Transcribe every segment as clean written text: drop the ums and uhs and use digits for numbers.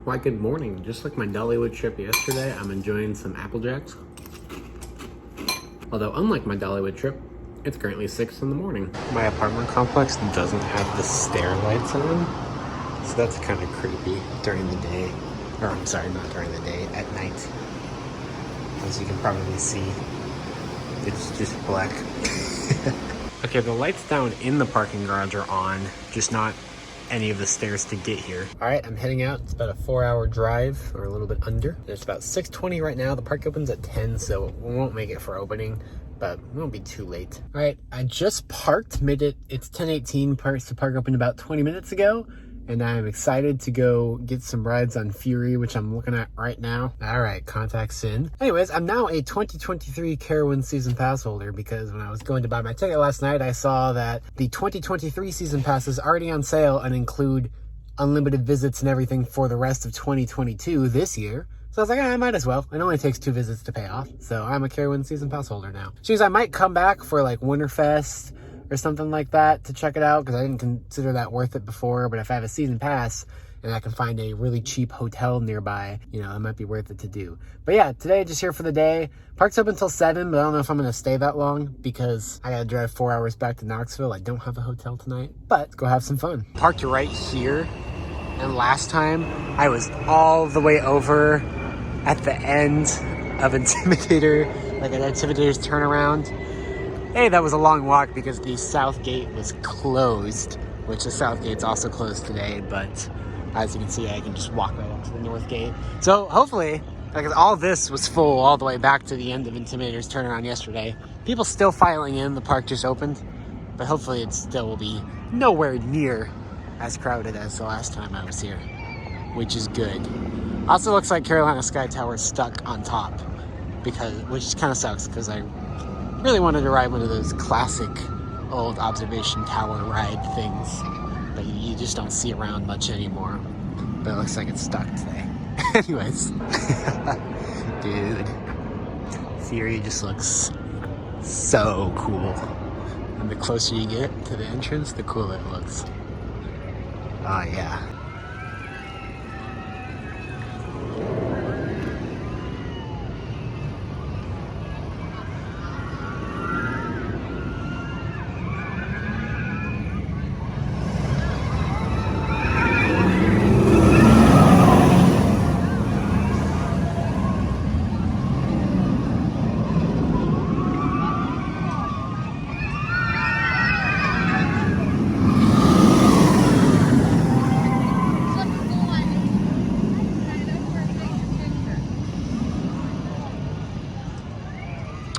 Why, good morning. Just like my Dollywood trip yesterday, I'm enjoying some Apple Jacks. Although, unlike my Dollywood trip, it's currently 6 in the morning. My apartment complex doesn't have the stair lights on, so that's kind of creepy during the day. Or, I'm sorry, not during the day, at night. As you can probably see, it's just black. Okay, the lights down in the parking garage are on, just not any of the stairs to get here. All right, I'm heading out. It's about a 4-hour drive, or a little bit under. It's about 6:20 right now. The park opens at 10, so we won't make it for opening, but we won't be too late. All right, I just parked, made it. It's 10:18. The park opened about 20 minutes ago, and I'm excited to go get some rides on Fury, which I'm looking at right now. All right, contacts in. Anyways, I'm now a 2023 Carowinds season pass holder because when I was going to buy my ticket last night, I saw that the 2023 season pass is already on sale and include unlimited visits and everything for the rest of 2022 this year. So I was like, I might as well. It only takes 2 visits to pay off. So I'm a Carowinds season pass holder now. Which means I might come back for like Winterfest or something like that to check it out, because I didn't consider that worth it before. But if I have a season pass and I can find a really cheap hotel nearby, you know, it might be worth it to do. But yeah, today just here for the day. Park's open until 7, but I don't know if I'm going to stay that long because I got to drive 4 hours back to Knoxville. I don't have a hotel tonight, but go have some fun. Parked right here, and last time I was all the way over at the end of Intimidator, like at Intimidator's turnaround. Hey, that was a long walk because the south gate was closed, which the south gate's also closed today, but as you can see, I can just walk right up to the north gate. So hopefully, because all this was full all the way back to the end of Intimidator's turnaround yesterday, people still filing in, the park just opened, but hopefully it still will be nowhere near as crowded as the last time I was here, which is good. Also looks like Carolina Sky Tower is stuck on top, which kind of sucks because I really wanted to ride one of those classic old observation tower ride things that you just don't see around much anymore. But it looks like it's stuck today. Anyways. Dude. Fury just looks so cool. And the closer you get to the entrance, the cooler it looks. Oh yeah.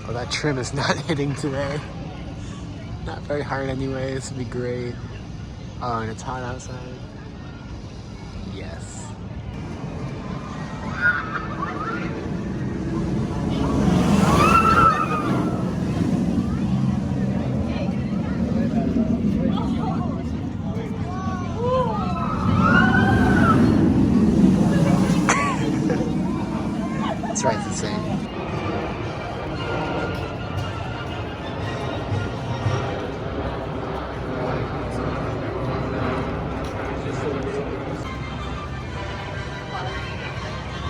Oh, that trim is not hitting today. Not very hard anyway. This would be great. Oh, and it's hot outside. Yes. That's right, it's insane.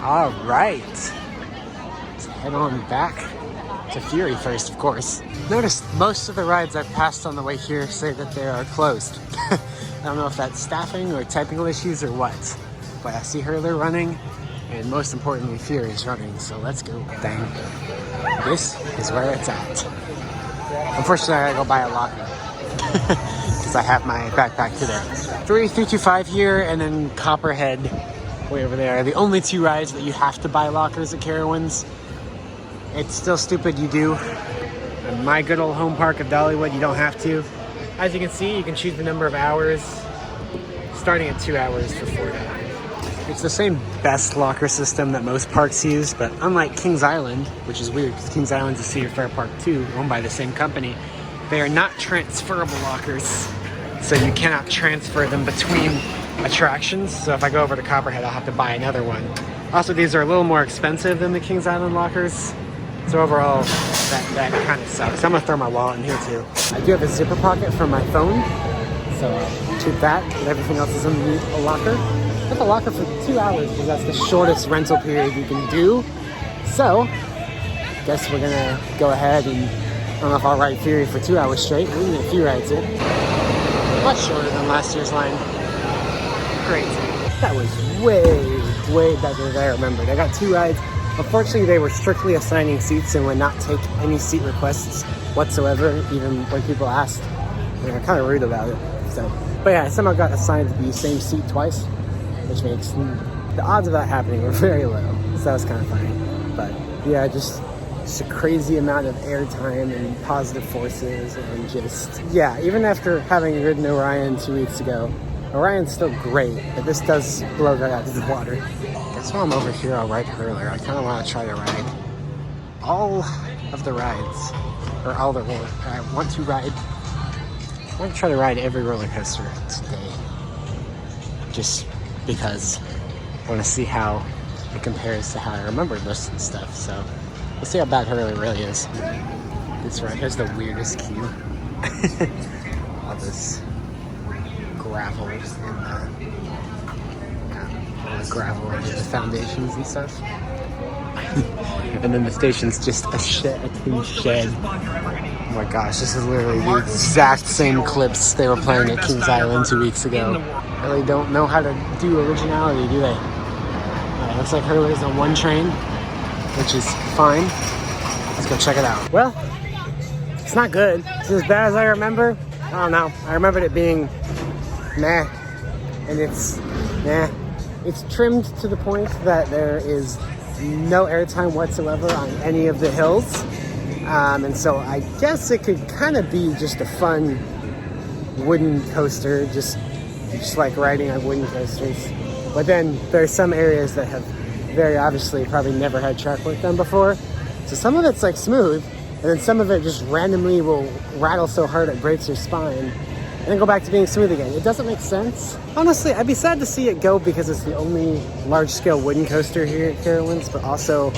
All right, let's head on back to Fury first, of course. Notice most of the rides I've passed on the way here say that they are closed. I don't know if that's staffing or technical issues or what, but I see Hurler running, and most importantly, Fury is running, so let's go. Dang. This is where it's at. Unfortunately, I gotta go buy a locker because I have my backpack today. 325 here, and then Copperhead way over there. The only 2 rides that you have to buy lockers at Carowinds. It's still stupid you do. In my good old home park of Dollywood, you don't have to. As you can see, you can choose the number of hours, starting at 2 hours for $4. It's the same best locker system that most parks use, but unlike Kings Island, which is weird because Kings Island is a Cedar Fair park too, owned by the same company, they are not transferable lockers, so you cannot transfer them between attractions. So if I go over to Copperhead, I'll have to buy another one. Also, these are a little more expensive than the Kings Island lockers, so overall that kind of sucks. I'm gonna throw my wallet in here too. I do have a zipper pocket for my phone, so I'll keep that, and everything else is underneath a locker. Put the locker for 2 hours because that's the shortest rental period you can do. So, guess we're gonna go ahead and I don't know if I'll ride Fury for 2 hours straight. We need a few rides in. Much shorter than last year's line. Great. That was way better than I remembered. I got 2 rides. Unfortunately, they were strictly assigning seats and would not take any seat requests whatsoever, even when people asked. They were kind of rude about it. So, but yeah, I somehow got assigned the same seat twice, which makes the odds of that happening were very low. So that was kind of funny. But yeah, just a crazy amount of airtime and positive forces and just, yeah, even after having ridden Orion 2 weeks ago, Orion's still great, but this does blow that out of the water. Guess while I'm over here, I'll ride Hurler. I kind of want to try to ride all of the rides, or all the roller. I want to try to ride every roller coaster today, just because I want to see how it compares to how I remembered most of the stuff. So let's see how bad Hurler really is. This ride has the weirdest queue. All this gravel and all the gravel and the foundations and stuff. And then the station's just a tin shed. Oh my gosh, this is literally the exact same clips they were playing at Kings Island 2 weeks ago. Really don't know how to do originality, do they? Looks like Hurler's on one train, which is fine. Let's go check it out. Well, it's not good. It's as bad as I remember. I don't know. I remembered it being meh, and it's meh. It's trimmed to the point that there is no airtime whatsoever on any of the hills, and so I guess it could kind of be just a fun wooden coaster, just like riding on wooden coasters. But then there's some areas that have very obviously probably never had track work done before, so some of it's like smooth, and then some of it just randomly will rattle so hard it breaks your spine and then go back to being smooth again. It doesn't make sense. Honestly, I'd be sad to see it go because it's the only large-scale wooden coaster here at Carowinds, but also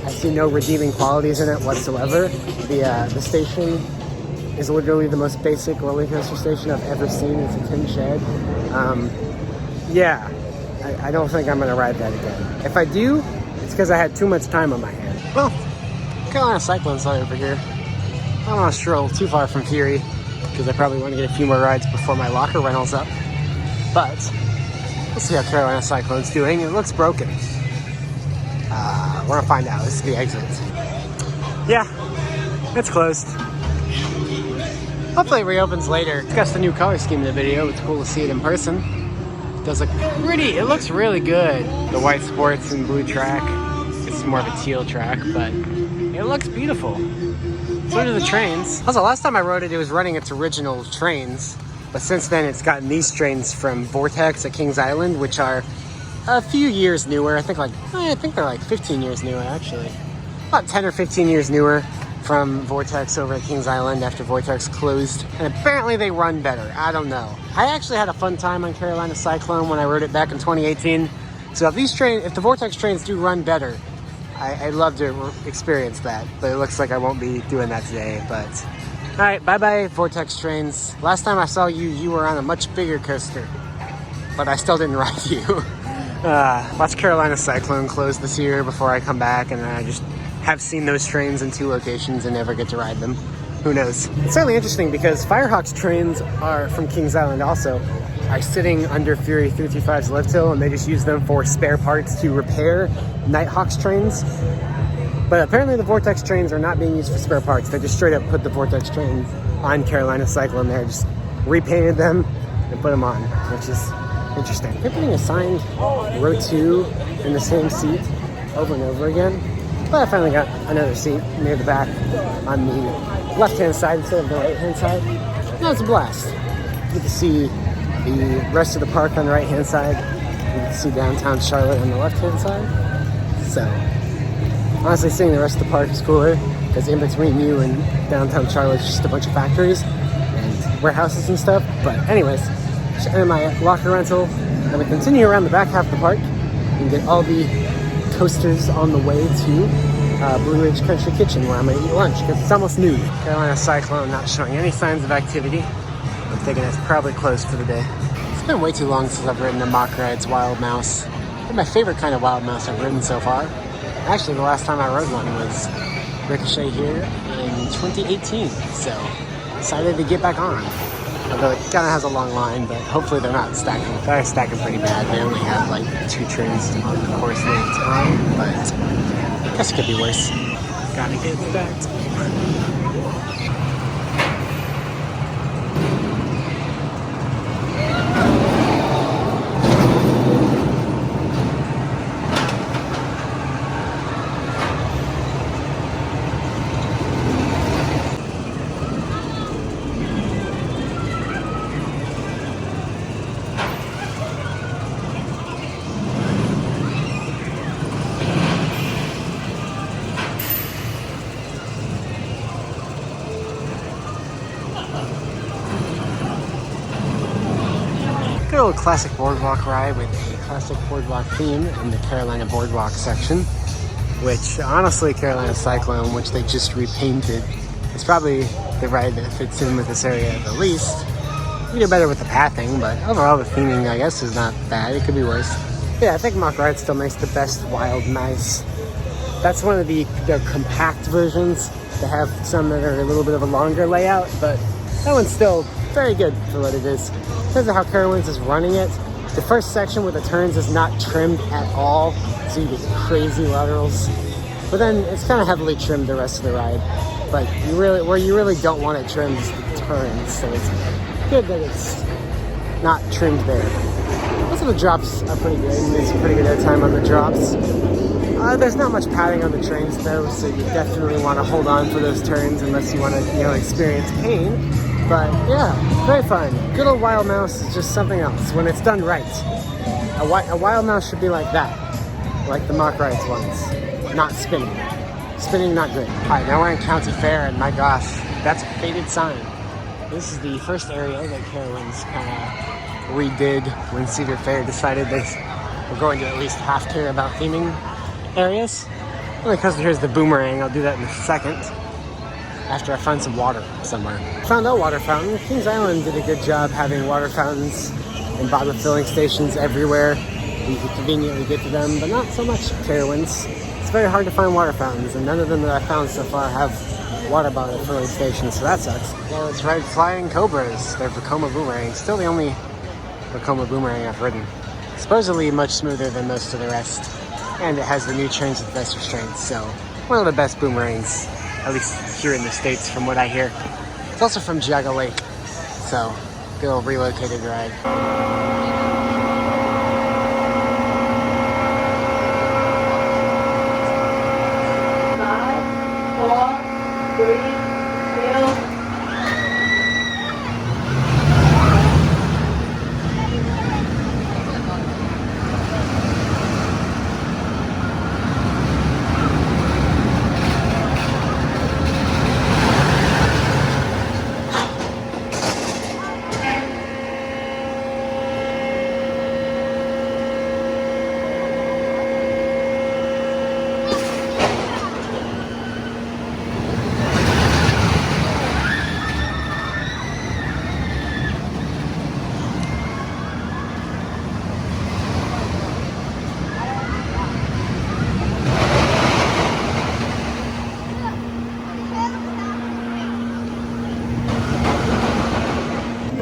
I see no redeeming qualities in it whatsoever. The station is literally the most basic roller coaster station I've ever seen. It's a tin shed. Yeah, I don't think I'm gonna ride that again. If I do, it's because I had too much time on my hands. Well, Carolina Cyclone's right over here. I don't want to stroll too far from Fury, because I probably want to get a few more rides before my locker rental's up. But we'll see how Carolina Cyclone's doing. It looks broken. We're gonna find out. This is the exit. Yeah, it's closed. Hopefully it reopens later. It's got the new color scheme in the video. It's cool to see it in person. It does look pretty. It looks really good. The white sports and blue track. It's more of a teal track, but it looks beautiful. So do the trains. Also, last time I rode it, it was running its original trains. But since then, it's gotten these trains from Vortex at Kings Island, which are a few years newer. I think they're like 15 years newer, actually. About 10 or 15 years newer from Vortex over at Kings Island after Vortex closed. And apparently they run better. I don't know. I actually had a fun time on Carolina Cyclone when I rode it back in 2018. So if the Vortex trains do run better, I'd love to experience that, but it looks like I won't be doing that today. But all right, bye-bye Vortex trains. Last time I saw you, you were on a much bigger coaster, but I still didn't ride you. Watch Carolina Cyclone close this year before I come back, and I just have seen those trains in 2 locations and never get to ride them. Who knows? It's certainly interesting because Firehawk's trains are from Kings Island also. Are sitting under Fury 335's lift hill, and they just use them for spare parts to repair Nighthawk's trains. But apparently the Vortex trains are not being used for spare parts. They just straight up put the Vortex trains on Carolina Cyclone there, just repainted them and put them on, which is interesting. They're putting assigned row 2 in the same seat over and over again. But I finally got another seat near the back on the left-hand side instead of the right-hand side. That was a blast. You get to see the rest of the park on the right-hand side. You can see downtown Charlotte on the left-hand side. So, honestly, seeing the rest of the park is cooler because in between you and downtown Charlotte is just a bunch of factories and warehouses and stuff. But anyways, just enter my locker rental. I'm going to continue around the back half of the park and get all the coasters on the way to Blue Ridge Country Kitchen, where I'm going to eat lunch because it's almost noon. Carolina Cyclone not showing any signs of activity. I'm thinking it's probably closed for the day. Let's been way too long since I've ridden a Mock Ride's Wild Mouse. It's my favorite kind of Wild Mouse I've ridden so far. Actually, the last time I rode one was Ricochet here in 2018, so excited to get back on. Although it kind of has a long line, but hopefully they're not stacking. They're stacking pretty bad. They only have like 2 trains on the course at a time, but I guess it could be worse. Gotta get stacked. Good old classic boardwalk ride with a classic boardwalk theme in the Carolina boardwalk section, which honestly Carolina Cyclone, which they just repainted, is probably the ride that fits in with this area the least. You do better with the pathing, but overall the theming I guess is not bad. It could be worse. Yeah, I think Mock Ride still makes the best Wild Mouse. That's one of the compact versions. They have some that are a little bit of a longer layout, but that one's still very good for what it is. In terms of how Carowinds is running it, the first section with the turns is not trimmed at all, so you get crazy laterals. But then it's kind of heavily trimmed the rest of the ride. But where you really don't want it trimmed is the turns, so it's good that it's not trimmed there. Also, the drops are pretty good. It makes a pretty good airtime on the drops. There's not much padding on the trains though, so you definitely want to hold on for those turns unless you want to, experience pain. But yeah, very fun. Good old Wild Mouse is just something else when it's done right. A Wild Mouse should be like that, like the Mock Rides ones, not spinning. Spinning, not good. All right, now we're in County Fair, and my gosh, that's a faded sign. This is the first area that Carowinds kind of redid when Cedar Fair decided they were going to at least half care about theming areas. Only because here's the boomerang. I'll do that in a second after I find some water somewhere. Found a water fountain. Kings Island did a good job having water fountains and bottle filling stations everywhere. You can conveniently get to them, but not so much Carowinds. It's very hard to find water fountains, and none of them that I found so far have water bottle filling stations, so that sucks. Now let's ride Flying Cobras. They're Vekoma boomerangs. Still the only Vekoma boomerang I've ridden. Supposedly much smoother than most of the rest, and it has the new trains with best restraints, so one of the best boomerangs, at least here in the States from what I hear. It's also from Geauga Lake, so good old relocated ride. 5, 4, 3, 2.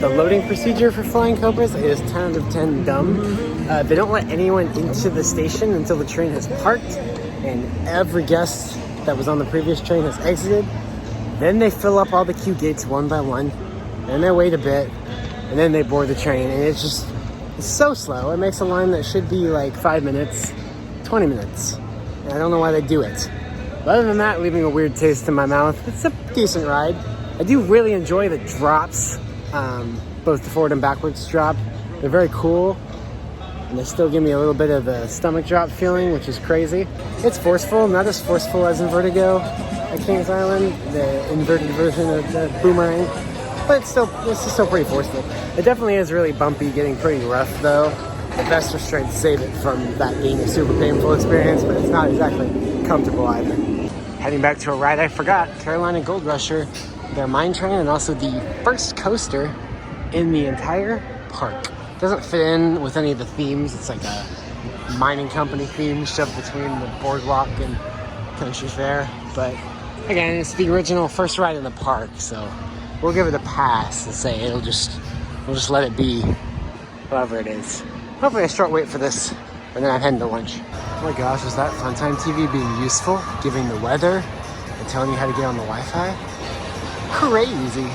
The loading procedure for Flying Cobras is 10 out of 10 dumb. They don't let anyone into the station until the train has parked and every guest that was on the previous train has exited. Then they fill up all the queue gates one by one, and they wait a bit, and then they board the train, and it's so slow. It makes a line that should be like 5 minutes, 20 minutes. And I don't know why they do it. But other than that, leaving a weird taste in my mouth, it's a decent ride. I do really enjoy the drops. Both the forward and backwards drop. They're very cool, and they still give me a little bit of a stomach drop feeling, which is crazy. It's forceful, not as forceful as in Vertigo at Kings Island, the inverted version of the boomerang, but it's still pretty forceful. It definitely is really bumpy, getting pretty rough though. The best restraints save it from that being a super painful experience, but it's not exactly comfortable either. Heading back to a ride I forgot, Carolina Gold Rusher, their mine train, and also the first coaster in the entire park. Doesn't fit in with any of the themes. It's like a mining company theme shoved between the boardwalk and country fair. But again, it's the original first ride in the park, so we'll give it a pass and say we'll just let it be whatever it is. Hopefully a short wait for this, and then I'm heading to lunch. Oh my gosh, is that Funtime TV being useful, giving the weather and telling you how to get on the Wi-Fi? Crazy.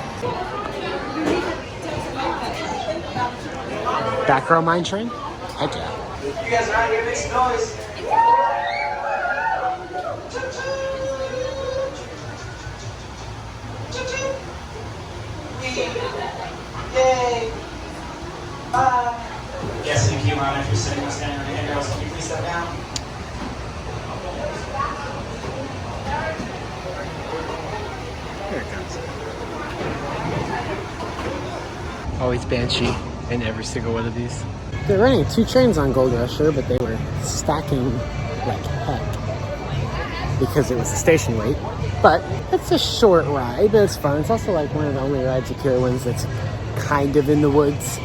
Back row mine train? Heck yeah. You guys are out here making noise. Yay! Bye. Yes, thank you, Ron. If you're sitting or standing on your handrails, can you please step down? Here it comes. Always Banshee in every single one of these. They're running 2 trains on Gold Rusher, but they were stacking like heck because it was a station wait. But it's a short ride, but it's fun. It's also like one of the only rides at Carowinds that's kind of in the woods.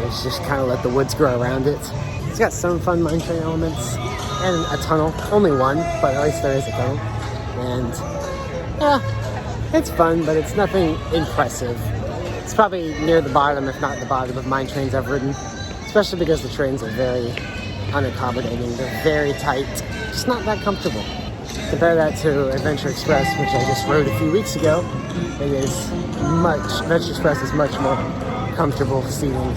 It's just kind of let the woods grow around it. It's got some fun mine train elements and a tunnel. Only one, but at least there is a tunnel. And yeah, it's fun, but it's nothing impressive. It's probably near the bottom, if not the bottom, of mine trains I've ridden. Especially because the trains are very unaccommodating. They're very tight. Just not that comfortable. Compare that to Adventure Express, which I just rode a few weeks ago. Adventure Express is much more comfortable seating.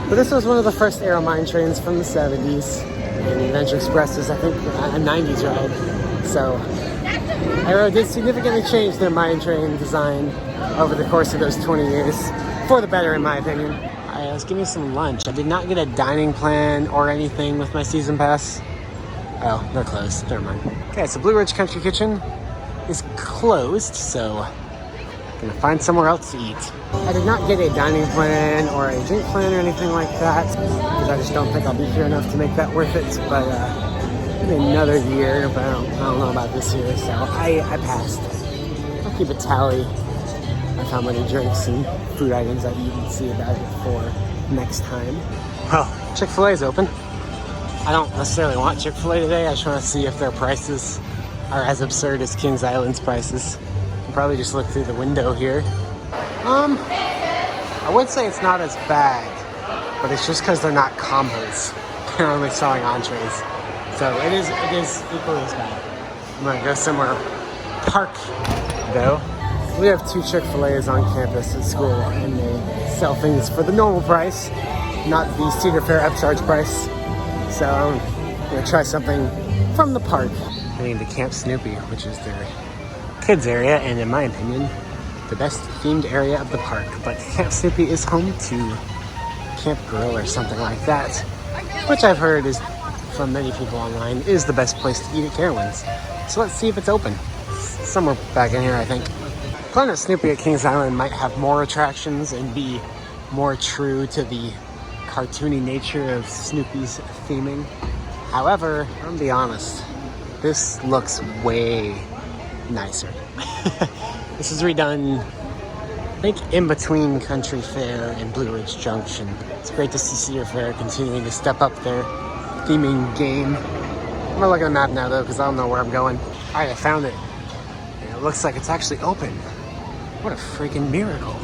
But this was one of the first Aero mine trains from the 70s. And Adventure Express is, I think, a 90s ride. So Aero did significantly change their mine train design over the course of those 20 years. For the better, in my opinion. Alright, let's give me some lunch. I did not get a dining plan or anything with my season pass. Oh, they're closed. Never mind. Okay, so Blue Ridge Country Kitchen is closed, so I'm gonna find somewhere else to eat. I did not get a dining plan or a drink plan or anything like that because I just don't think I'll be here enough to make that worth it. But maybe another year, but I don't know about this year, so I passed. I'll keep a tally of how many drinks and food items I eat and see about it for next time. Well, Chick-fil-A is open. I don't necessarily want Chick-fil-A today. I just want to see if their prices are as absurd as Kings Island's prices. I'll probably just look through the window here. I would say it's not as bad, but it's just because they're not combos. They're only selling entrees. So it is equally as bad. I'm gonna go somewhere park though. We have 2 Chick-fil-A's on campus at school, and they sell things for the normal price, not the Cedar Fair upcharge price. So I'm gonna try something from the park. Heading to Camp Snoopy, which is their kids area, and in my opinion, the best themed area of the park. But Camp Snoopy is home to Camp Grill or something like that, which I've heard is, from many people online, is the best place to eat at Carowinds. So let's see if it's open. It's somewhere back in here, I think. Planet Snoopy at Kings Island might have more attractions and be more true to the cartoony nature of Snoopy's theming. However, I'm gonna be honest, this looks way nicer. This is redone, I think, in between Country Fair and Blue Ridge Junction. It's great to see Cedar Fair continuing to step up their theming game. I'm gonna look at the map now though, because I don't know where I'm going. Alright, I found it. And it looks like it's actually open. What a freaking miracle.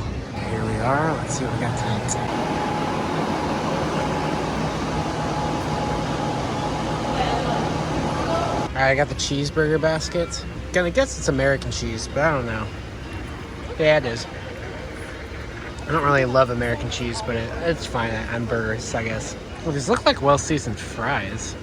Here we are. Let's see what we got tonight. Alright, I got the cheeseburger basket. Gonna guess it's American cheese, but I don't know. Yeah, it is. I don't really love American cheese, but it's fine on burgers, I guess. Well, these look like well-seasoned fries.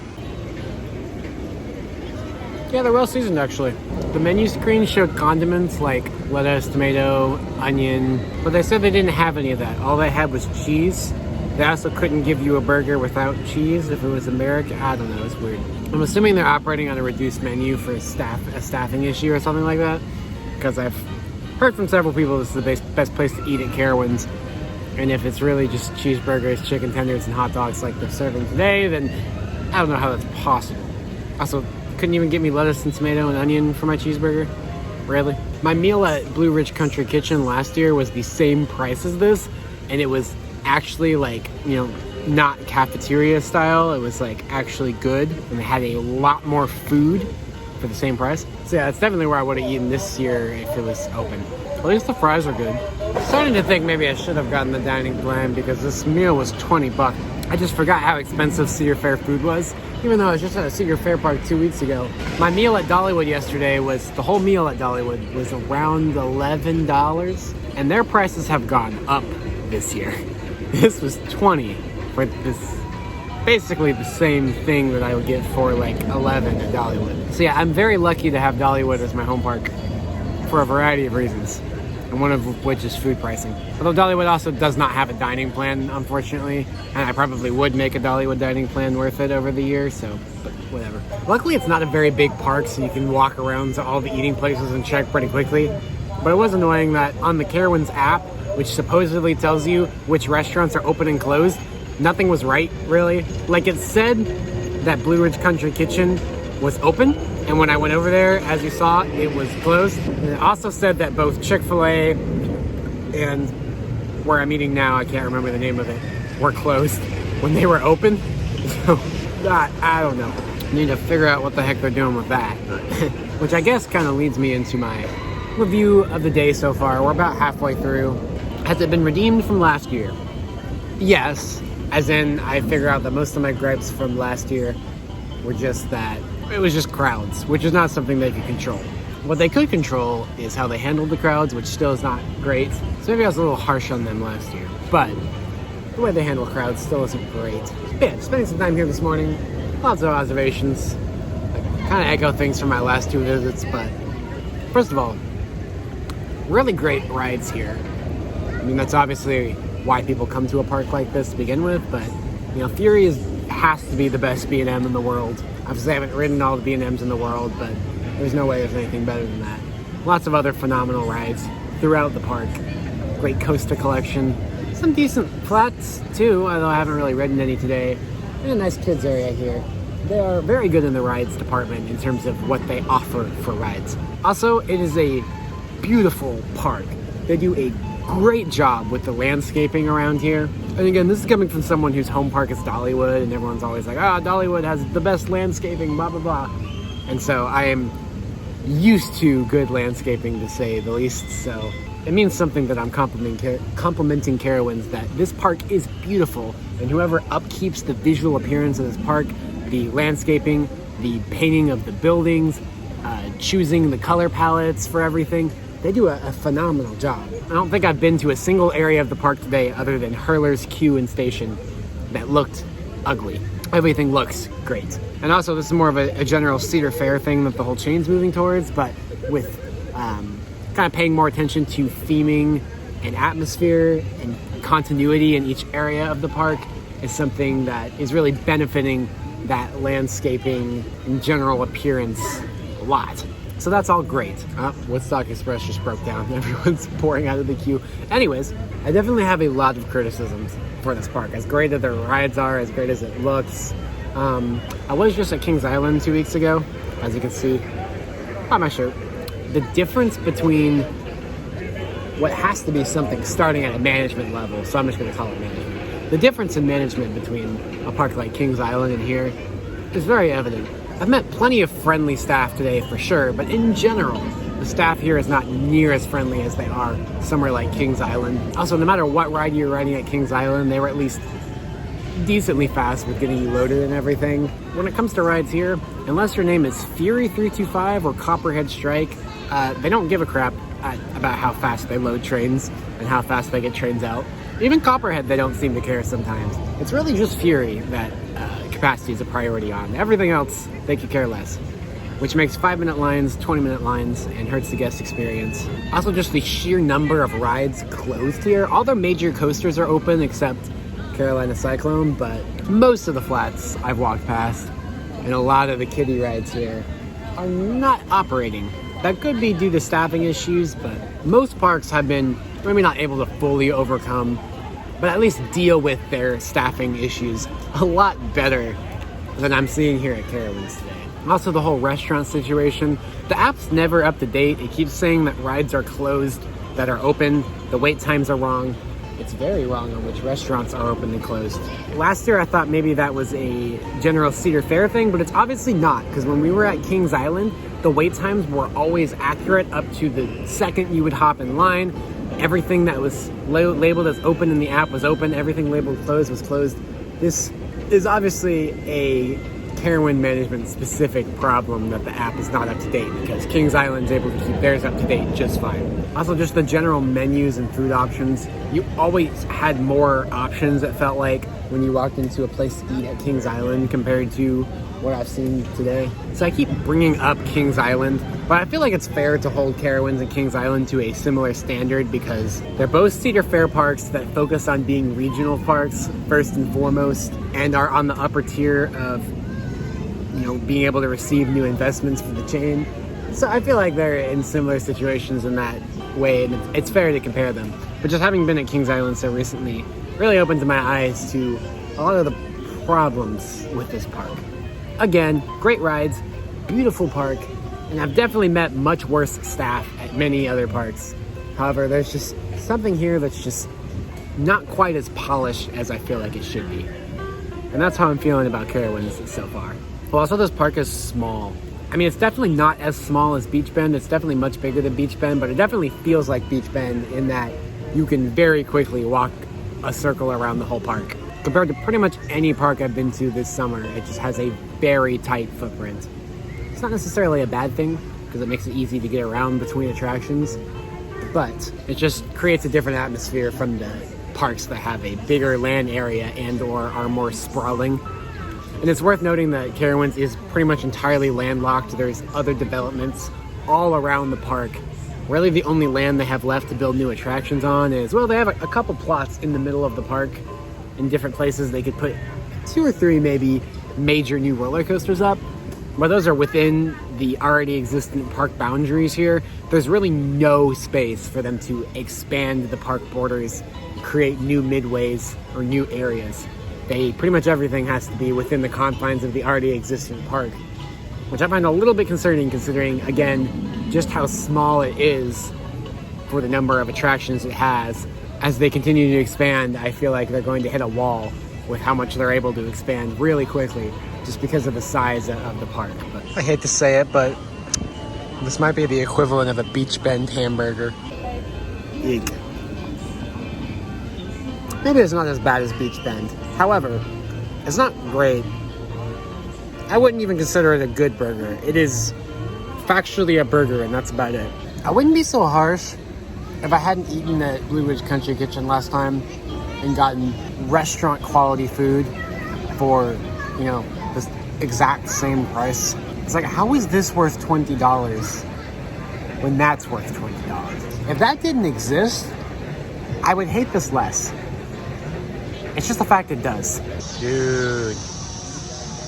Yeah, they're well-seasoned, actually. The menu screen showed condiments like lettuce, tomato, onion, but they said they didn't have any of that. All they had was cheese. They also couldn't give you a burger without cheese if it was American. I don't know, it's weird. I'm assuming they're operating on a reduced menu for a staffing issue or something like that, because I've heard from several people this is the best place to eat at Carowinds. And if it's really just cheeseburgers, chicken tenders, and hot dogs like they're serving today, then I don't know how that's possible. Also, couldn't even get me lettuce and tomato and onion for my cheeseburger? Really? My meal at Blue Ridge Country Kitchen last year was the same price as this, and it was actually like, not cafeteria style. It was like actually good, and they had a lot more food for the same price. So yeah, that's definitely where I would have eaten this year if it was open. At least the fries are good. I'm starting to think maybe I should have gotten the dining plan because this meal was $20. I just forgot how expensive Cedar Fair food was, even though I was just at a Cedar Fair park 2 weeks ago. My meal at Dollywood yesterday the whole meal at Dollywood was around $11, and their prices have gone up this year. This was $20 for this, basically the same thing that I would get for like $11 at Dollywood. So yeah, I'm very lucky to have Dollywood as my home park for a variety of reasons, and one of which is food pricing. Although Dollywood also does not have a dining plan, unfortunately, and I probably would make a Dollywood dining plan worth it over the year, so, but whatever. Luckily, it's not a very big park, so you can walk around to all the eating places and check pretty quickly. But it was annoying that on the Carowinds app, which supposedly tells you which restaurants are open and closed, nothing was right, really. Like, it said that Blue Ridge Country Kitchen was open, and when I went over there, as you saw, it was closed. And it also said that both Chick-fil-A and where I'm eating now, I can't remember the name of it, were closed when they were open. So, I don't know. I need to figure out what the heck they're doing with that. Which I guess kind of leads me into my review of the day so far. We're about halfway through. Has it been redeemed from last year? Yes. As in, I figure out that most of my gripes from last year were just that it was just crowds, which is not something they could control. What they could control is how they handled the crowds, which still is not great. So maybe I was a little harsh on them last year. But the way they handle crowds still isn't great. But yeah, spending some time here this morning. Lots of observations. I kind of echo things from my last 2 visits, but first of all, really great rides here. I mean, that's obviously why people come to a park like this to begin with, but Fury has to be the best B&M in the world. Obviously, I haven't ridden all the B&Ms in the world, but there's no way there's anything better than that. Lots of other phenomenal rides throughout the park. Great coaster collection. Some decent flats, too, although I haven't really ridden any today. And a nice kids area here. They are very good in the rides department in terms of what they offer for rides. Also, it is a beautiful park. They do a great job with the landscaping around here. And again, this is coming from someone whose home park is Dollywood, and everyone's always like, Dollywood has the best landscaping, blah, blah, blah. And so I am used to good landscaping, to say the least. So it means something that I'm complimenting Carowinds, that this park is beautiful, and whoever upkeeps the visual appearance of this park, the landscaping, the painting of the buildings, choosing the color palettes for everything, they do a phenomenal job. I don't think I've been to a single area of the park today other than Hurler's Queue and Station that looked ugly. Everything looks great. And also, this is more of a general Cedar Fair thing that the whole chain's moving towards, but with kind of paying more attention to theming and atmosphere and continuity in each area of the park is something that is really benefiting that landscaping and general appearance a lot. So that's all great. Woodstock Express just broke down. Everyone's pouring out of the queue. Anyways, I definitely have a lot of criticisms for this park. As great as their rides are, as great as it looks. I was just at Kings Island 2 weeks ago, as you can see on my shirt. The difference between what has to be something starting at a management level, so I'm just going to call it management. The difference in management between a park like Kings Island and here is very evident. I've met plenty of friendly staff today for sure, but in general, the staff here is not near as friendly as they are somewhere like Kings Island. Also, no matter what ride you're riding at Kings Island, they were at least decently fast with getting you loaded and everything. When it comes to rides here, unless your name is Fury 325 or Copperhead Strike, they don't give a crap about how fast they load trains and how fast they get trains out. Even Copperhead, they don't seem to care sometimes. It's really just Fury that capacity is a priority on. Everything else, they could care less, which makes 5-minute lines, 20-minute lines, and hurts the guest experience. Also, just the sheer number of rides closed here. All the major coasters are open except Carolina Cyclone, but most of the flats I've walked past, and a lot of the kiddie rides here are not operating. That could be due to staffing issues, but most parks have been maybe not able to fully overcome, but at least deal with their staffing issues a lot better than I'm seeing here at Carowinds today. Also, the whole restaurant situation. The app's never up to date. It keeps saying that rides are closed, that are open. The wait times are wrong. it's very wrong on which restaurants are open and closed. Last year I thought maybe that was a general Cedar Fair thing, but it's obviously not, because when we were at Kings Island, the wait times were always accurate up to the second you would hop in line. Everything that was labeled as open in the app was open. Everything labeled closed was closed. This is obviously a Carowinds management specific problem that the app is not up to date, because Kings Island is able to keep theirs up to date just fine. Also, just the general menus and food options. You always had more options, it felt like, when you walked into a place to eat at Kings Island compared to what I've seen today. So I keep bringing up Kings Island, but I feel like it's fair to hold Carowinds and Kings Island to a similar standard, because they're both Cedar Fair parks that focus on being regional parks first and foremost, and are on the upper tier of, you know, being able to receive new investments for the chain. So I feel like they're in similar situations in that way, and it's fair to compare them. But just having been at Kings Island so recently really opened my eyes to a lot of the problems with this park. Again, great rides, beautiful park, and I've definitely met much worse staff at many other parks. However, there's just something here that's just not quite as polished as I feel like it should be. And that's how I'm feeling about Carowinds so far. Well, also this park is small. I mean, it's definitely not as small as Beach Bend. It's definitely much bigger than Beach Bend, but it definitely feels like Beach Bend in that you can very quickly walk a circle around the whole park. Compared to pretty much any park I've been to this summer, it just has a very tight footprint. It's not necessarily a bad thing, because it makes it easy to get around between attractions, but it just creates a different atmosphere from the parks that have a bigger land area and or are more sprawling. And it's worth noting that Carowinds is pretty much entirely landlocked. There's other developments all around the park. Really the only land they have left to build new attractions on is, well, they have a couple plots in the middle of the park in different places. They could put 2 or 3 maybe major new roller coasters up, but those are within the already existent park boundaries here. There's really no space for them to expand the park borders, create new midways or new areas. Pretty much everything has to be within the confines of the already existing park, which I find a little bit concerning, considering, again, just how small it is for the number of attractions it has. As they continue to expand, I feel like they're going to hit a wall with how much they're able to expand really quickly, just because of the size of the park. But I hate to say it, but this might be the equivalent of a Beach Bend hamburger. Eek. Maybe it's not as bad as Beach Bend. However, it's not great. I wouldn't even consider it a good burger. It is factually a burger, and that's about it. I wouldn't be so harsh if I hadn't eaten at Blue Ridge Country Kitchen last time and gotten restaurant quality food for, you know, this exact same price. It's like, how is this worth $20 when that's worth $20? If that didn't exist, I would hate this less. It's just the fact it does. Dude,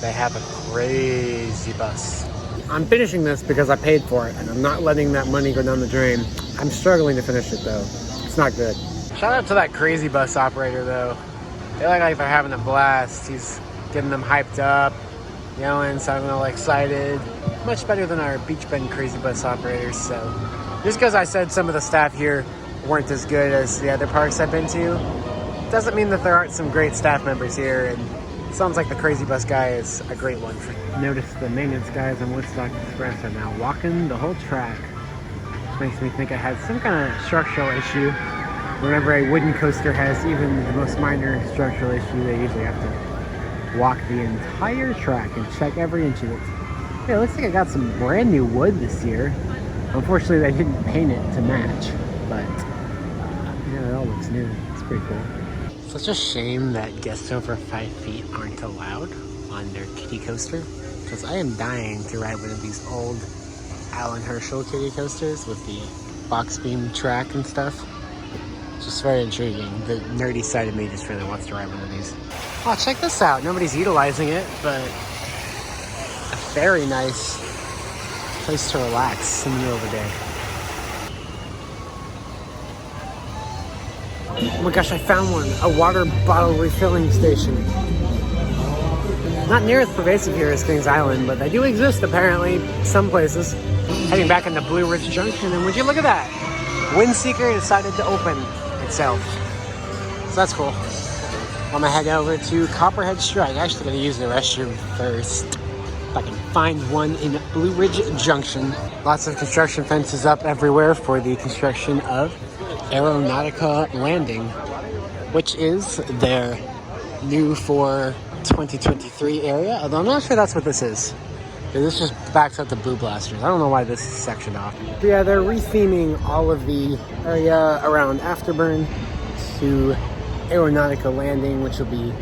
they have a crazy bus. I'm finishing this because I paid for it, and I'm not letting that money go down the drain. I'm struggling to finish it though. It's not good. Shout out to that crazy bus operator though. They look like they're having a blast. He's getting them hyped up, yelling, sounding all excited. Much better than our Beach Bend crazy bus operators. So just because I said some of the staff here weren't as good as the other parks I've been to, doesn't mean that there aren't some great staff members here, and it sounds like the crazy bus guy is a great one. Notice the maintenance guys on Woodstock Express are now walking the whole track, which makes me think I had some kind of structural issue. Whenever a wooden coaster has even the most minor structural issue, they usually have to walk the entire track and check every inch of it. Hey, it looks like I got some brand new wood this year. Unfortunately, they didn't paint it to match, but yeah, it all looks new. It's pretty cool. Such a shame that guests over 5 feet aren't allowed on their kiddie coaster, because I am dying to ride one of these old Alan Herschel kiddie coasters with the box beam track and stuff. It's just very intriguing. The nerdy side of me just really wants to ride one of these. Oh, check this out. Nobody's utilizing it, but a very nice place to relax in the middle of the day. Oh my gosh, I found one. A water bottle refilling station. Not near as pervasive here as Kings Island, but they do exist apparently some places. Heading back into Blue Ridge Junction, and would you look at that? Windseeker decided to open itself. So that's cool. I'm gonna head over to Copperhead Strike. Actually gonna use the restroom first. If I can find one in Blue Ridge Junction. Lots of construction fences up everywhere for the construction of Aeronautica Landing, which is their new for 2023 area. Although I'm not sure that's what this is. This just backs up the Blue Blasters. I don't know why this is sectioned off. But yeah, they're retheming all of the area around Afterburn to Aeronautica Landing, which will be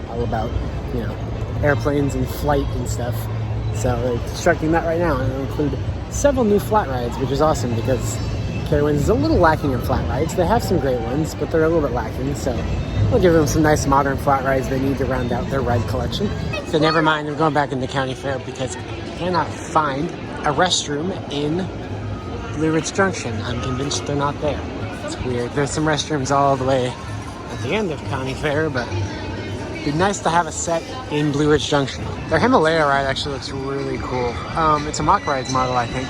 all about, you know, airplanes and flight and stuff. So they're constructing that right now, and it'll include several new flat rides, which is awesome because Carowinds is a little lacking in flat rides. They have some great ones, but they're a little bit lacking, so we'll give them some nice modern flat rides they need to round out their ride collection. So never mind, I'm going back into County Fair because I cannot find a restroom in Blue Ridge Junction. I'm convinced they're not there. It's weird. There's some restrooms all the way at the end of County Fair, but it'd be nice to have a set in Blue Ridge Junction. Their Himalaya ride actually looks really cool. It's a mock rides model, I think,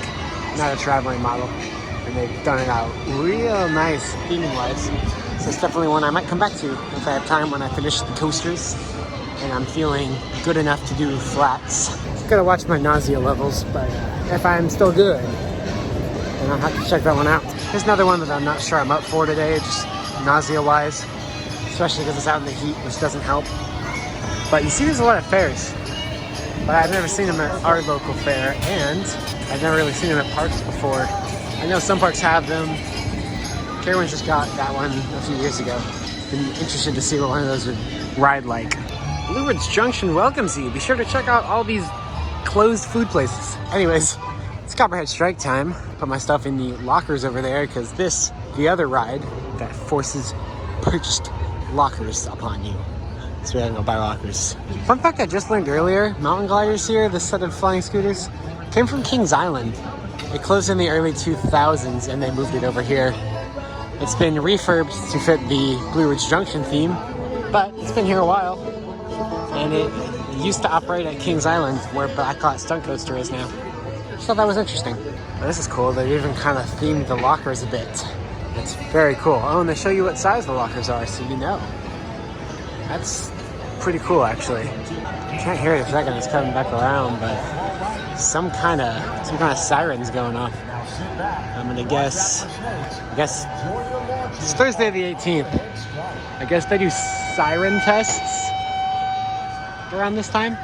not a traveling model. And they've done it out real nice theming wise. So it's definitely one I might come back to if I have time when I finish the coasters and I'm feeling good enough to do flats. Gotta watch my nausea levels, but if I'm still good, then I'll have to check that one out. Here's another one that I'm not sure I'm up for today, just nausea wise, especially because it's out in the heat, which doesn't help. But you see there's a lot of fairs, but I've never seen them at our local fair, and I've never really seen them at parks before. I know some parks have them. Carowinds just got that one a few years ago. Been interested to see what one of those would ride like. Blue Ridge Junction welcomes you. Be sure to check out all these closed food places. Anyways, it's Copperhead Strike time. Put my stuff in the lockers over there because the other ride that forces purchased lockers upon you. So we gotta go buy lockers. Fun fact I just learned earlier, mountain gliders here, this set of flying scooters, came from Kings Island. It closed in the early 2000s and they moved it over here. It's been refurbed to fit the Blue Ridge Junction theme, but it's been here a while. And it used to operate at Kings Island, where Blackhawk Stunt Coaster is now. Just thought that was interesting. Well, this is cool. They even kind of themed the lockers a bit. It's very cool. Oh, and they show you what size the lockers are, so you know. That's pretty cool, actually. You can't hear it for a second. It's coming back around, but some kind of sirens going off. I'm gonna guess. It's Thursday the 18th. I guess they do siren tests around this time.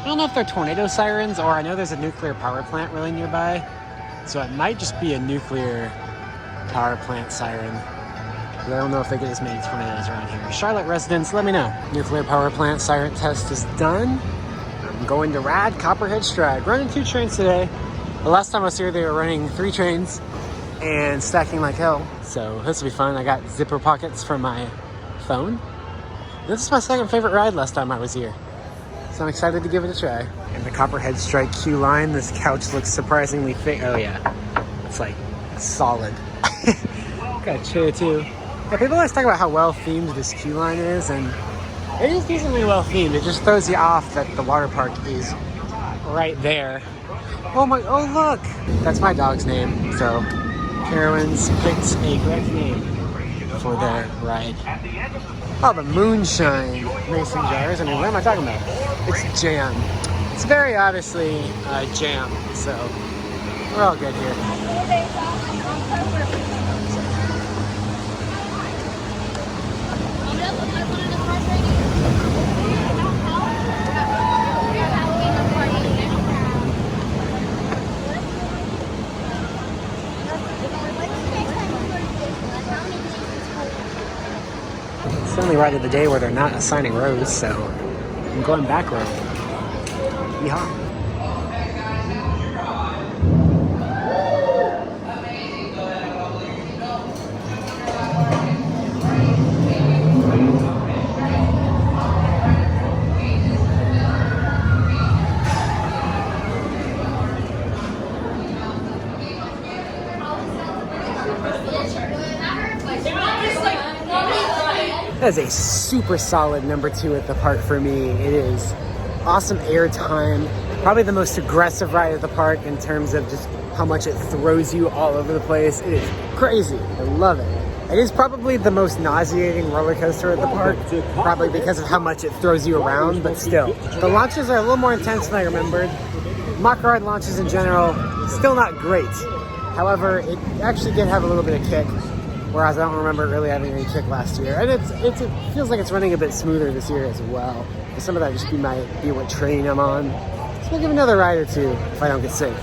I don't know if they're tornado sirens, or I know there's a nuclear power plant really nearby, so it might just be a nuclear power plant siren. But I don't know if they get as many tornadoes around here. Charlotte residents, let me know. Nuclear power plant siren test is done. I'm going to ride Copperhead Strike. Running 2 trains today. The last time I was here, they were running 3 trains and stacking like hell. So this will be fun. I got zipper pockets for my phone. This is my second favorite ride last time I was here. So I'm excited to give it a try. In the Copperhead Strike queue line, this couch looks surprisingly thick. Oh yeah, it's like solid. Got a chair too. Yeah, people always talk about how well themed this queue line is, and it is decently well themed. It just throws you off that the water park is right there. Oh look! That's my dog's name, so Carowinds picked a correct name for their ride. Oh, the moonshine mason jars. I mean, what am I talking about? It's jam. It's very obviously jam, so we're all good here. It's the only ride of the day where they're not assigning rows, so I'm going back row. Yeehaw. That is a super solid number 2 at the park for me. It is awesome air time. Probably the most aggressive ride at the park in terms of just how much it throws you all over the place. It is crazy. I love it. It is probably the most nauseating roller coaster at the park, probably because of how much it throws you around, but still. The launches are a little more intense than I remembered. Mock ride launches in general, still not great. However, it actually did have a little bit of kick, whereas I don't remember it really having any kick last year. And it feels like it's running a bit smoother this year as well. And some of that just might be what train I'm on. So we'll give another ride or two if I don't get sick.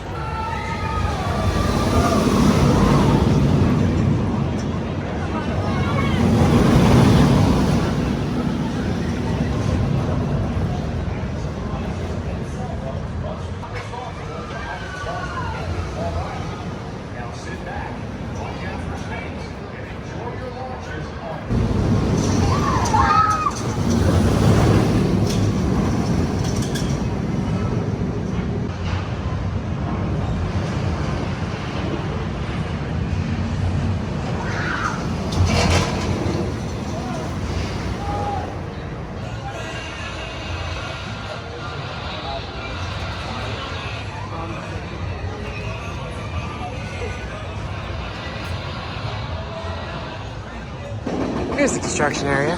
Here's the construction area.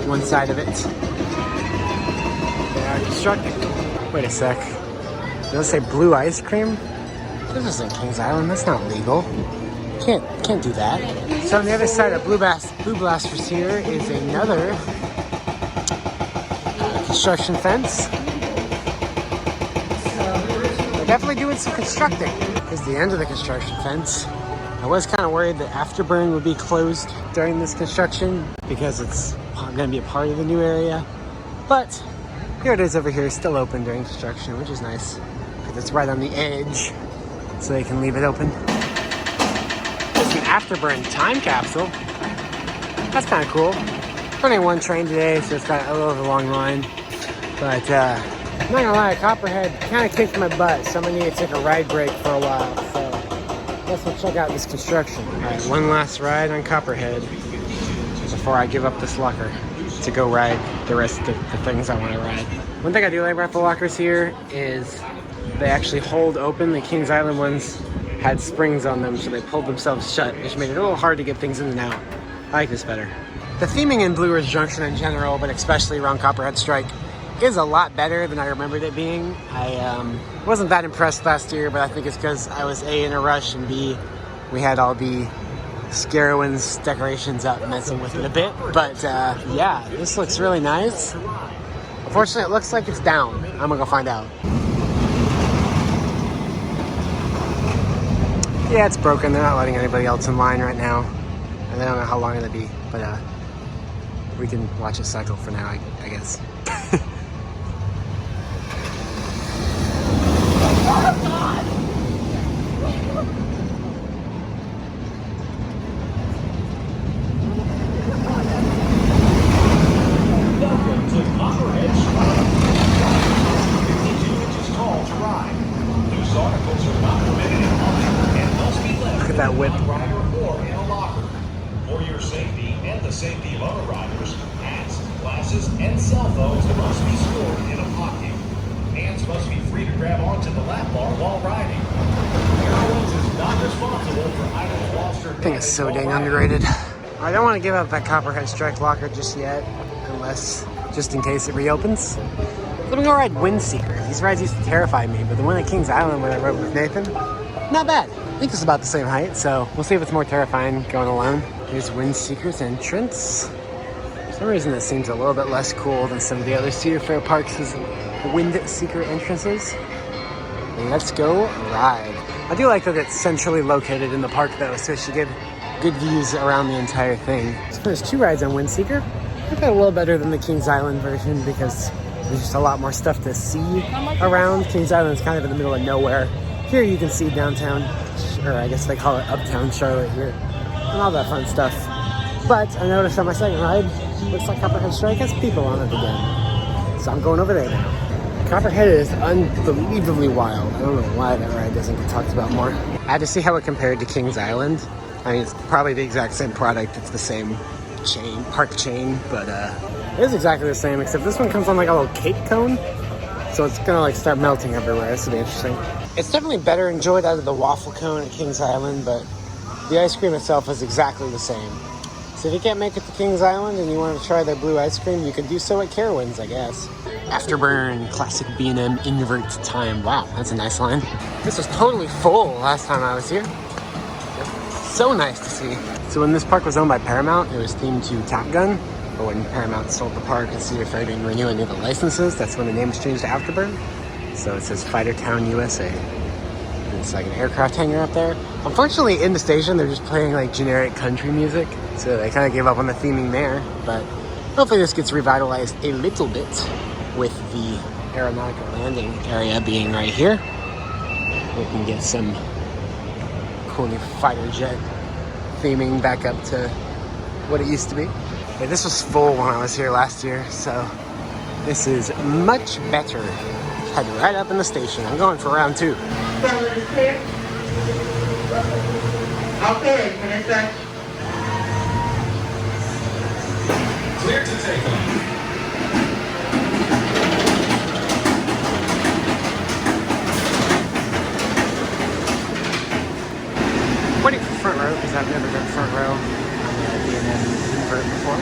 One side of it. They are constructing. Wait a sec. Does it say blue ice cream? This isn't Kings Island. That's not legal. Can't do that. So on the other side of Blue Blasters here is another construction fence. They're definitely doing some constructing. Here's the end of the construction fence. I was kind of worried that Afterburn would be closed during this construction because it's going to be a part of the new area. But here it is over here, still open during construction, which is nice because it's right on the edge, so they can leave it open. It's an Afterburn time capsule. That's kind of cool. Running one train today, so it's got a little of a long line. But I'm not gonna lie, Copperhead kind of kicked my butt, so I'm gonna need to take a ride break for a while. So let's go check out this construction. All right, one last ride on Copperhead before I give up this locker to go ride the rest of the things I want to ride. One thing I do like about the lockers here is they actually hold open. The Kings Island ones had springs on them, so they pulled themselves shut, which made it a little hard to get things in and out. I like this better. The theming in Blue Ridge Junction in general, but especially around Copperhead Strike, is a lot better than I remembered it being. I wasn't that impressed last year, but I think it's because I was A, in a rush, and B, we had all the Carowinds decorations up messing with it a bit. But yeah, this looks really nice. Unfortunately, it looks like it's down. I'm gonna go find out. Yeah, it's broken. They're not letting anybody else in line right now. And I don't know how long it'll be, but we can watch it cycle for now, I guess. Welcome to Copperhead Strike. 52 inches tall to ride. Loose articles are not permitted in line and must be left Look at that whip. on a rider or in a locker. For your safety and the safety of other riders, hats, glasses, and cell phones must be stored in a pocket. Hands must be free to grab onto the lap bar while riding. Carowinds is not responsible for items lost or I think it's so dang underrated. I don't want to give up that Copperhead Strike locker just yet, unless, just in case it reopens. Let me go ride Windseeker. These rides used to terrify me, but the one at Kings Island where I rode with Nathan, not bad. I think it's about the same height, so we'll see if it's more terrifying going alone. Here's Windseeker's entrance. For some reason it seems a little bit less cool than some of the other Cedar Fair Parks' Windseeker entrances. Let's go ride. I do like that it's centrally located in the park though, so it should give good views around the entire thing. So there's two rides on Windseeker. I think they're a little better than the Kings Island version because there's just a lot more stuff to see around. Kings Island is kind of in the middle of nowhere. Here you can see downtown, or I guess they call it uptown Charlotte here, and all that fun stuff. But I noticed on my second ride, looks like Copperhead Strike has people on it again. So I'm going over there now. Copperhead is unbelievably wild. I don't know why that ride doesn't get talked about more. I had to see how it compared to Kings Island. I mean, it's probably the exact same product. It's the same chain, park chain, but it is exactly the same, except this one comes on like a little cake cone. So it's gonna like start melting everywhere. This will be interesting. It's definitely better enjoyed out of the waffle cone at Kings Island, but the ice cream itself is exactly the same. So if you can't make it to Kings Island and you want to try their blue ice cream, you can do so at Carowinds, I guess. Afterburn, classic B&M invert time. Wow, that's a nice line. This was totally full last time I was here. So nice to see. So when this park was owned by Paramount, it was themed to Top Gun. But when Paramount sold the park and Cedar Fair didn't renew any of the licenses, that's when the name was changed to Afterburn. So it says Fighter Town, USA. And it's like an aircraft hangar up there. Unfortunately, in the station, they're just playing like generic country music. So they kind of gave up on the theming there. But hopefully this gets revitalized a little bit with the aeronautical landing area being right here. We can get some cool new fighter jet theming back up to what it used to be. Yeah, this was full when I was here last year, so this is much better. Head right up in the station. I'm going for round 2. Clear. Okay, finish that. Clear to take off. Waiting for front row because I've never done front row on the B&M invert before.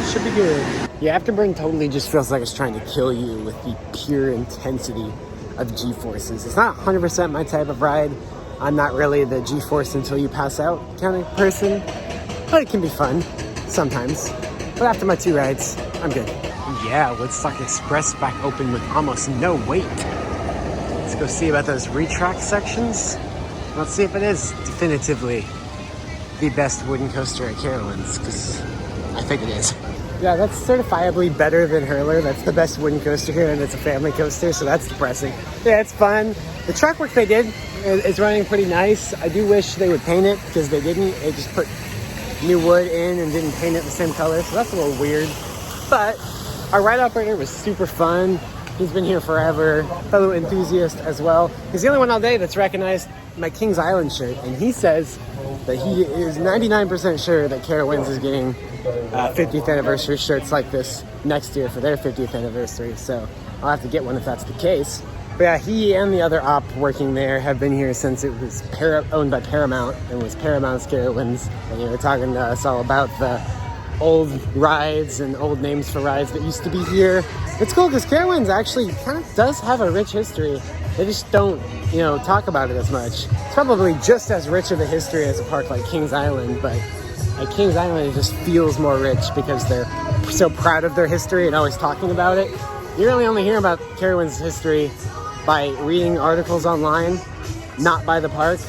Should be good. Yeah, Afterburn totally just feels like it's trying to kill you with the pure intensity of G-forces. It's not 100% my type of ride. I'm not really the G-force until you pass out kind of person, but it can be fun sometimes. But after my 2 rides, I'm good. Yeah, Woodstock Express back open with almost no wait. Let's go see about those retract sections. Let's see if it is definitively the best wooden coaster at Carowinds, because I think it is. Yeah, that's certifiably better than Hurler. That's the best wooden coaster here, and it's a family coaster, so that's depressing. Yeah, it's fun. The track work they did is running pretty nice. I do wish they would paint it, because they didn't. They just put new wood in and didn't paint it the same color, so that's a little weird. But our ride operator was super fun. He's been here forever, fellow enthusiast as well. He's the only one all day that's recognized my Kings Island shirt, and he says that he is 99% sure that Carowinds is getting 50th anniversary shirts like this next year for their 50th anniversary, so I'll have to get one if that's the case. But yeah, he and the other op working there have been here since it was owned by Paramount and was Paramount's Carowinds, and they were talking to us all about the old rides and old names for rides that used to be here. It's cool because Carowinds actually kind of does have a rich history. They just don't, talk about it as much. It's probably just as rich of a history as a park like Kings Island, but at Kings Island it just feels more rich because they're so proud of their history and always talking about it. You really only hear about Carowinds' history by reading articles online, not by the park,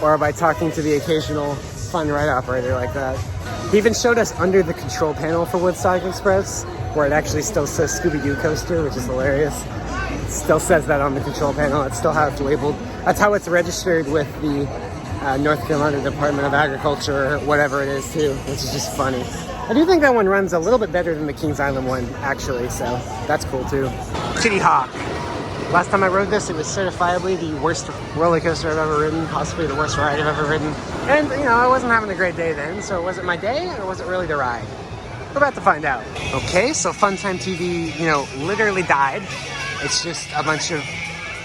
or by talking to the occasional fun ride operator like that. He even showed us under the control panel for Woodstock Express, where it actually still says Scooby-Doo Coaster, which is hilarious. It still says that on the control panel. It's still how it's labeled. That's how it's registered with the North Carolina Department of Agriculture, or whatever it is too, which is just funny. I do think that one runs a little bit better than the Kings Island one, actually, so that's cool too. Kitty Hawk. Last time I rode this, it was certifiably the worst roller coaster I've ever ridden, possibly the worst ride I've ever ridden. And, I wasn't having a great day then, so was it my day, or was it really the ride? We're about to find out. Okay, so Funtime TV, literally died. It's just a bunch of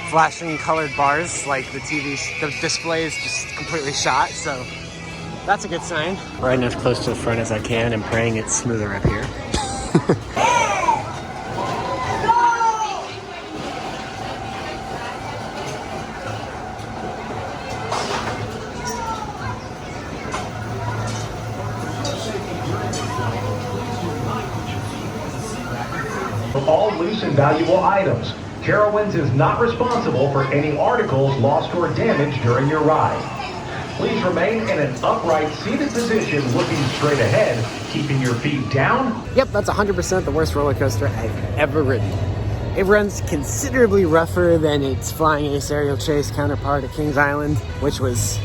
flashing colored bars, like the display is just completely shot, so that's a good sign. Riding as close to the front as I can and praying it's smoother up here. All loose and valuable items. Carowinds is not responsible for any articles lost or damaged during your ride. Please remain in an upright seated position looking straight ahead, keeping your feet down. Yep, that's 100% the worst roller coaster I've ever ridden. It runs considerably rougher than its Flying Ace aerial chase counterpart at Kings Island, which was,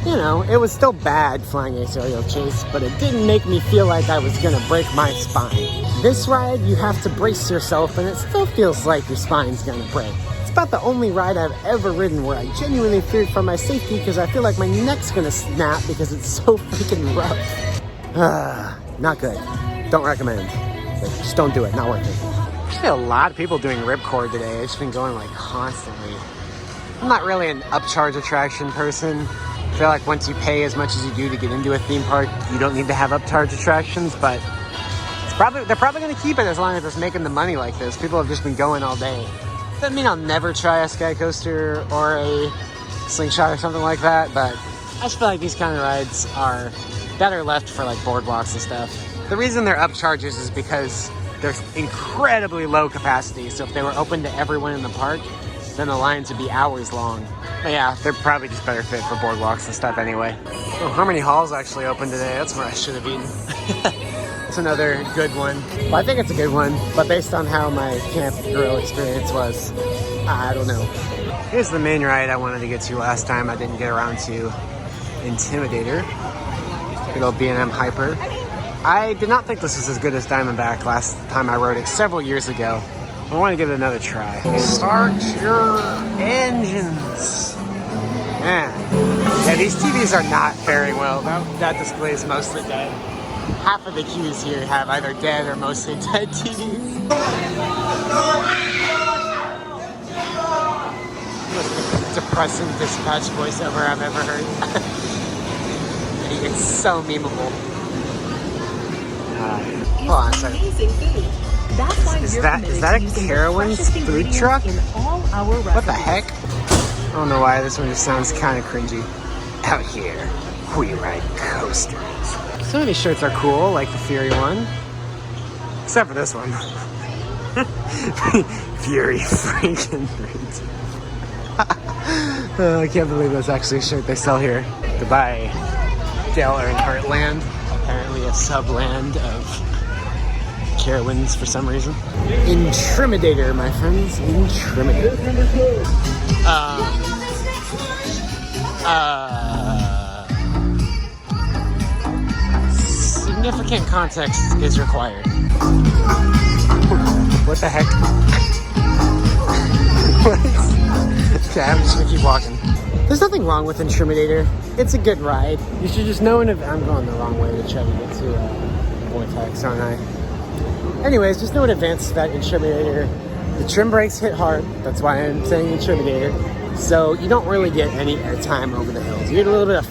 it was still bad Flying Ace aerial chase, but it didn't make me feel like I was gonna break my spine. This ride, you have to brace yourself, and it still feels like your spine's gonna break. It's about the only ride I've ever ridden where I genuinely feared for my safety because I feel like my neck's gonna snap because it's so freaking rough. Not good. Don't recommend. Just don't do it. Not worth it. There's been a lot of people doing Ripcord today. It's been going like constantly. I'm not really an upcharge attraction person. I feel like once you pay as much as you do to get into a theme park, you don't need to have upcharge attractions, but they're probably going to keep it as long as it's making the money like this. People have just been going all day. Doesn't mean I'll never try a sky coaster or a slingshot or something like that, but I just feel like these kind of rides are better left for like boardwalks and stuff. The reason they're upcharges is because there's incredibly low capacity, so if they were open to everyone in the park, then the lines would be hours long. But yeah, they're probably just better fit for boardwalks and stuff anyway. Oh, Harmony Hall's actually open today. That's where I should have eaten. It's another good one. Well, I think it's a good one, but based on how my Camp Grill experience was, I don't know. Here's the main ride I wanted to get to last time. I didn't get around to Intimidator. Good old B&M Hyper. I did not think this was as good as Diamondback last time I rode it several years ago. I want to give it another try. Start your engines. Man. Yeah, these TVs are not faring well. That display is mostly dead. Half of the queues here have either dead or mostly dead TVs. Most depressing dispatch voiceover I've ever heard. It's so memeable. Hold on a second. That's why Is that a Carowinds food truck? What the heck? I don't know why this one just sounds kind of cringy. Out here, we ride coasters. Some of these shirts are cool, like the Fury one. Except for this one. Fury freaking Roots. I can't believe that's actually a shirt they sell here. Goodbye, Dale Earnhardt Land. Apparently a sub-land of Carowinds for some reason. Intimidator, my friends. Intimidator. Significant context is required. What the heck? What? Okay, I'm just gonna keep walking. There's nothing wrong with Intimidator. It's a good ride. You should just know I'm going the wrong way to try to get to Vortex, aren't I? Anyways, just know in advance that Intimidator, the trim brakes hit hard. That's why I'm saying Intimidator. So you don't really get any airtime over the hills. You get a little bit of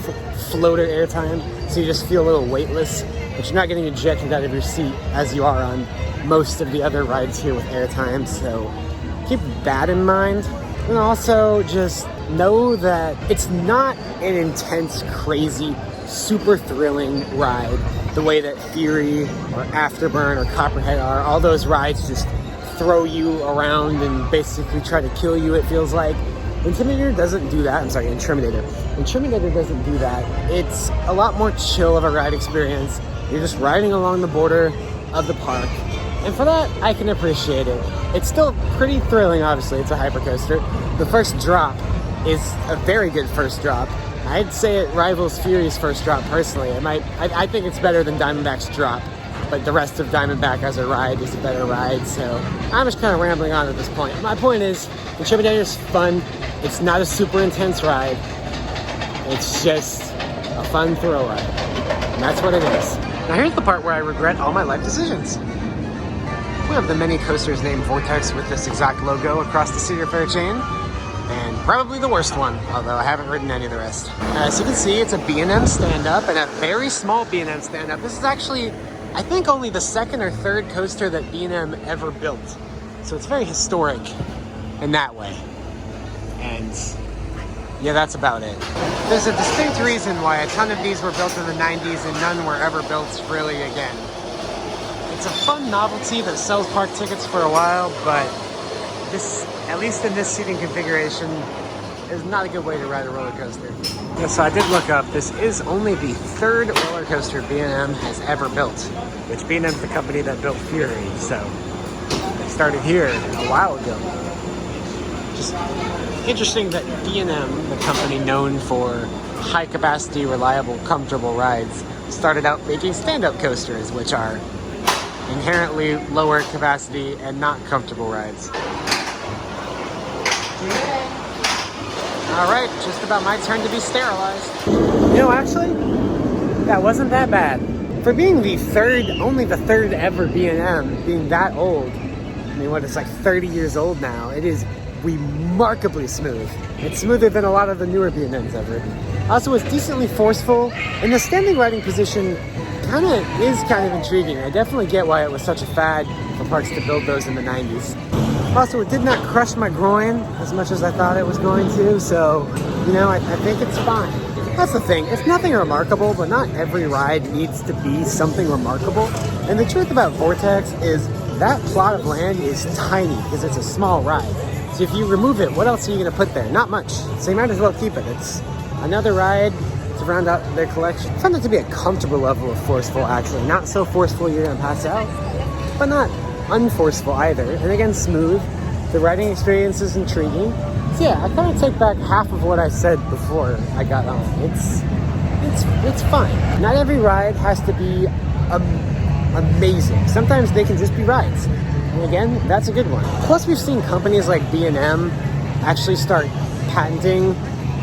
floater airtime, so you just feel a little weightless, but you're not getting ejected out of your seat as you are on most of the other rides here with airtime. So keep that in mind. And also just know that it's not an intense, crazy, super thrilling ride the way that Fury or Afterburn or Copperhead are. All those rides just throw you around and basically try to kill you, it feels like. Intimidator doesn't do that. I'm sorry, Intimidator. Intimidator doesn't do that. It's a lot more chill of a ride experience. You're just riding along the border of the park. And for that, I can appreciate it. It's still pretty thrilling, obviously. It's a hypercoaster. The first drop is a very good first drop. I'd say it rivals Fury's first drop, personally. I think it's better than Diamondback's drop, but the rest of Diamondback as a ride is a better ride, so I'm just kind of rambling on at this point. My point is, Intimidator is fun. It's not a super intense ride. It's just a fun thrill ride. And that's what it is. Now here's the part where I regret all my life decisions. We have the many coasters named Vortex with this exact logo across the Cedar Fair chain, and probably the worst one, although I haven't ridden any of the rest. As you can see, it's a B&M stand-up, and a very small B&M stand-up. This is actually, I think, only the second or third coaster that B&M ever built. So it's very historic in that way. And yeah, that's about it. There's a distinct reason why a ton of these were built in the 90s and none were ever built really again. It's a fun novelty that sells park tickets for a while, but this, at least in this seating configuration, is not a good way to ride a roller coaster. Yeah, so I did look up, this is only the third roller coaster B&M has ever built, which B&M's the company that built Fury, so it started here a while ago. Just interesting that B&M, the company known for high capacity, reliable, comfortable rides, started out making stand-up coasters, which are inherently lower capacity and not comfortable rides. All right, just about my turn to be sterilized. You know, actually, that wasn't that bad. For being the third, only the third ever B&M, being that old, I mean, what, it's like 30 years old now, it is remarkably smooth. It's smoother than a lot of the newer B&Ms ever. Also, it's decently forceful, and the standing riding position kind of intriguing. I definitely get why it was such a fad for parks to build those in the 90s. Also, it did not crush my groin as much as I thought it was going to, so, you know, I think it's fine. That's the thing, it's nothing remarkable, but not every ride needs to be something remarkable. And the truth about Vortex is that plot of land is tiny because it's a small ride. So if you remove it, what else are you going to put there? Not much. So you might as well keep it. It's another ride to round out their collection. I found it to be a comfortable level of forceful, actually. Not so forceful you're going to pass out, but not unforceful either. And again, smooth. The riding experience is intriguing. So yeah, I kind of take back half of what I said before I got on. It's fine. Not every ride has to be amazing. Sometimes they can just be rides. And again, that's a good one. Plus, we've seen companies like B&M actually start patenting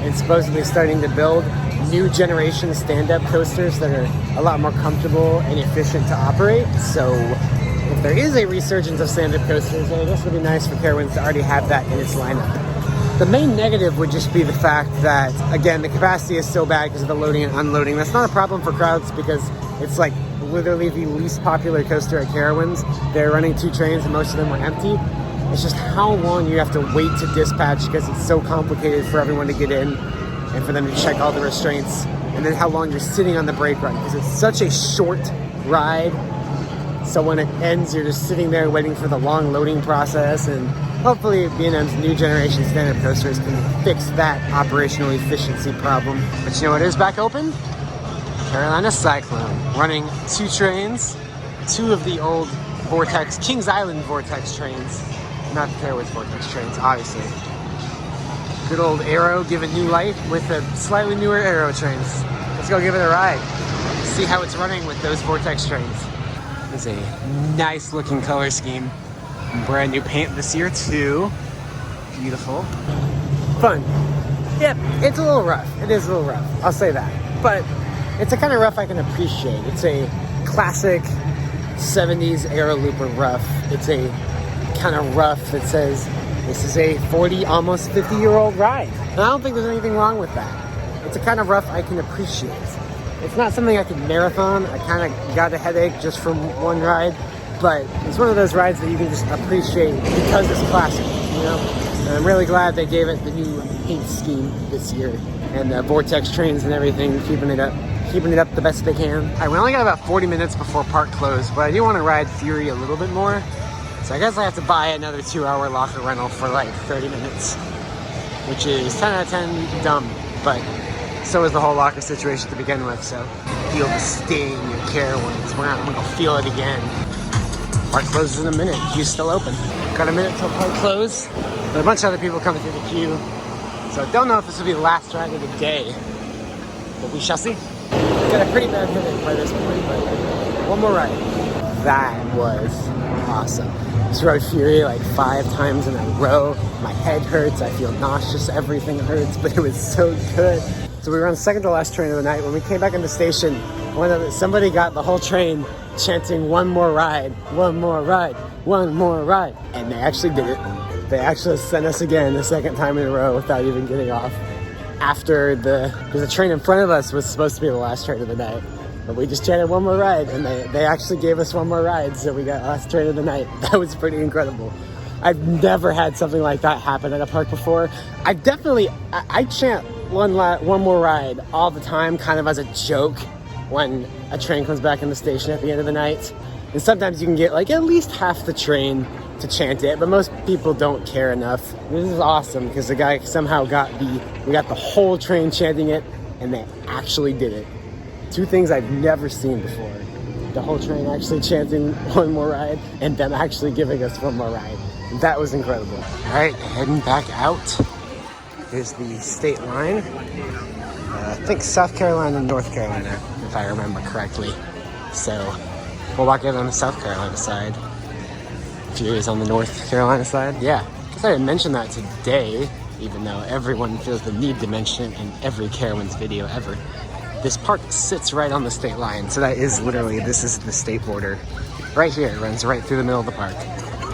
and supposedly starting to build new generation stand-up coasters that are a lot more comfortable and efficient to operate. So if there is a resurgence of stand-up coasters, I guess it would be nice for Carowinds to already have that in its lineup. The main negative would just be the fact that, again, the capacity is so bad because of the loading and unloading. That's not a problem for crowds because it's like literally the least popular coaster at Carowinds. They're running 2 trains and most of them were empty. It's just how long you have to wait to dispatch because it's so complicated for everyone to get in and for them to check all the restraints, and then how long you're sitting on the brake run because it's such a short ride. So when it ends, you're just sitting there waiting for the long loading process, and hopefully B&M's new generation stand-up coasters can fix that operational efficiency problem. But you know what is back open? Carolina Cyclone, running 2 trains, 2 of the old Vortex, Kings Island Vortex trains, not the Carowinds Vortex trains, obviously. Good old Aero giving new life with the slightly newer Aero trains. Let's go give it a ride. See how it's running with those Vortex trains. It's a nice looking color scheme. Brand new paint this year too. Beautiful. Fun. Yep, it's a little rough. It is a little rough. I'll say that. But it's a kind of rough I can appreciate. It's a classic 70s Aero Looper rough. It's a kind of rough that says this is a 40, almost 50-year-old ride. And I don't think there's anything wrong with that. It's a kind of rough I can appreciate. It's not something I can marathon. I kind of got a headache just from one ride, but it's one of those rides that you can just appreciate because it's classic, you know? And I'm really glad they gave it the new paint scheme this year, and the Vortex trains and everything, keeping it up the best they can. All right, we only got about 40 minutes before park close, but I do want to ride Fury a little bit more. So I guess I have to buy another 2-hour locker rental for like 30 minutes, which is 10 out of 10 dumb, but so is the whole locker situation to begin with, so feel the sting of Carowinds. We're not going to feel it again. Park closes in a minute. Queue's still open. Got a minute till park close. But a bunch of other people coming through the queue. So I don't know if this will be the last ride of the day, but we shall see. Got a pretty bad headache by this point, but one more ride. That was awesome. Just rode Fury like 5 times in a row. My head hurts. I feel nauseous. Everything hurts, but it was so good. So we were on the second to last train of the night. When we came back in the station, somebody got the whole train chanting one more ride, one more ride, one more ride. And they actually did it. They actually sent us again the second time in a row without even getting off. Because the train in front of us was supposed to be the last train of the night. But we just chanted one more ride, and they actually gave us one more ride, so we got last train of the night. That was pretty incredible. I've never had something like that happen at a park before. I chant one more ride all the time, kind of as a joke when a train comes back in the station at the end of the night. And sometimes you can get like at least half the train to chant it, but most people don't care enough. This is awesome because the guy somehow we got the whole train chanting it, and they actually did it. 2 things I've never seen before. The whole train actually chanting one more ride, and them actually giving us one more ride. That was incredible. All right, heading back out. Here's the state line. I think South Carolina and North Carolina, if I remember correctly. So we'll walk in on the South Carolina side. Fury's on the North Carolina side. Yeah, because I didn't mention that today, even though everyone feels the need to mention it in every Carowinds video ever. This park sits right on the state line, so that is literally, this is the state border. Right here, it runs right through the middle of the park,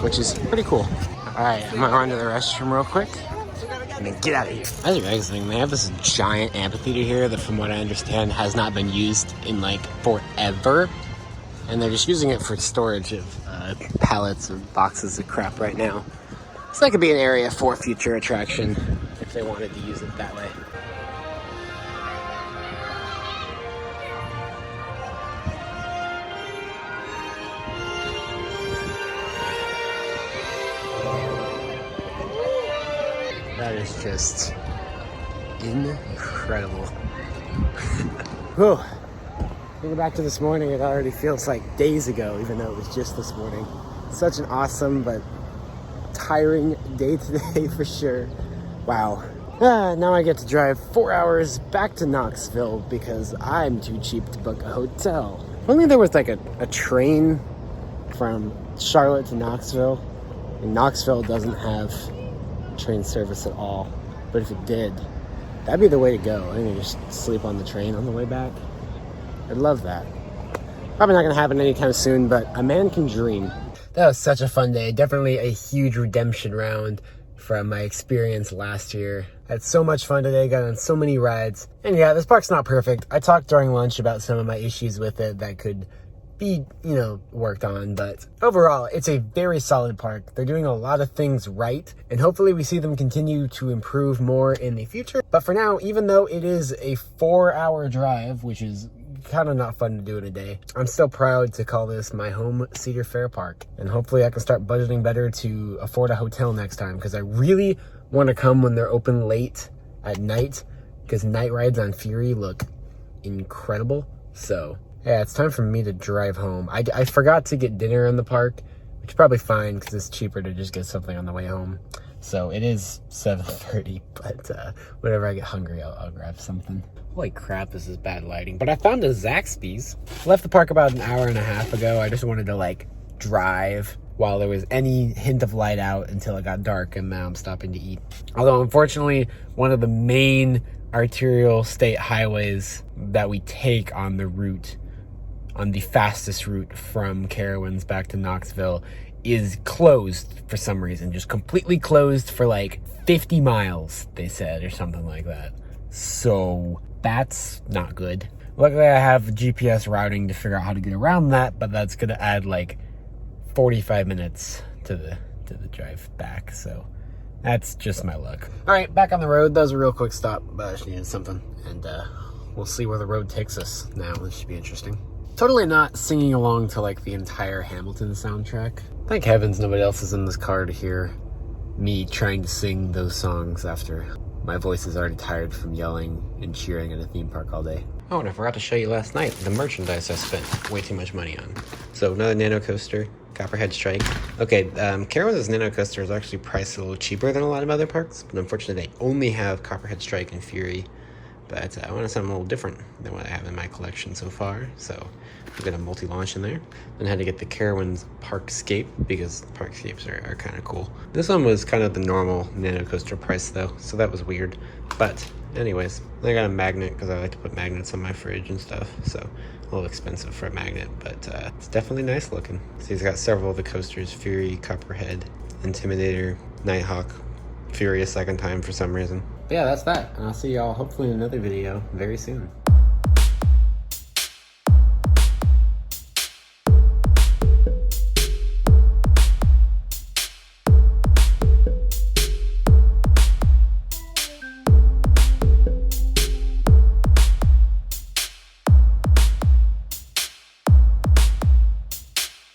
which is pretty cool. All right, I'm gonna run to the restroom real quick, I mean, get out of here. That's the next thing. They have this giant amphitheater here that, from what I understand, has not been used in like forever. And they're just using it for storage of pallets and boxes of crap right now. So that could be an area for future attraction if they wanted to use it that way. That is just incredible. Whew. Thinking back to this morning, it already feels like days ago, even though it was just this morning. Such an awesome but tiring day today for sure. Wow. Now I get to drive 4 hours back to Knoxville because I'm too cheap to book a hotel. If only there was like a train from Charlotte to Knoxville. And Knoxville doesn't have train service at all, but if it did, that'd be the way to go. I think just sleep on the train on the way back. I'd love that. Probably not gonna happen anytime soon, but a man can dream. That was such a fun day. Definitely a huge redemption round from my experience last year. I had so much fun today, got on so many rides. And yeah, this park's not perfect. I talked during lunch about some of my issues with it that could be, worked on, but overall, it's a very solid park. They're doing a lot of things right, and hopefully we see them continue to improve more in the future. But for now, even though it is a 4-hour drive, which is kind of not fun to do in a day, I'm still proud to call this my home Cedar Fair Park. And hopefully I can start budgeting better to afford a hotel next time, because I really want to come when they're open late at night, because night rides on Fury look incredible. So yeah, it's time for me to drive home. I forgot to get dinner in the park, which is probably fine because it's cheaper to just get something on the way home. So it is 7:30, but whenever I get hungry, I'll grab something. Holy crap, this is bad lighting. But I found a Zaxby's. Left the park about an hour and a half ago. I just wanted to drive while there was any hint of light out until it got dark, and now I'm stopping to eat. Although unfortunately, one of the main arterial state highways that we take on the route, on the fastest route from Carowinds back to Knoxville, is closed for some reason. Just completely closed for 50 miles, they said, or something like that. So that's not good. Luckily, I have GPS routing to figure out how to get around that, but that's gonna add 45 minutes to the drive back. So that's just my luck. All right, back on the road. That was a real quick stop, but I just needed something, and we'll see where the road takes us now. This should be interesting. Totally not singing along to the entire Hamilton soundtrack. Thank heavens nobody else is in this car to hear me trying to sing those songs after my voice is already tired from yelling and cheering at a theme park all day. Oh, and I forgot to show you last night the merchandise I spent way too much money on. So another Nano Coaster, Copperhead Strike. Okay, Carowinds' Nano Coaster is actually priced a little cheaper than a lot of other parks, but unfortunately they only have Copperhead Strike and Fury. But I wanted something a little different than what I have in my collection so far, so we got a multi-launch in there. Then I had to get the Carowinds Parkscape, because Parkscapes are kind of cool. This one was kind of the normal Nano Coaster price though, so that was weird. But anyways, I got a magnet because I like to put magnets on my fridge and stuff, so a little expensive for a magnet, but it's definitely nice looking. So he's got several of the coasters: Fury, Copperhead, Intimidator, Nighthawk, Fury a second time for some reason. But yeah, that's that. And I'll see y'all hopefully in another video very soon.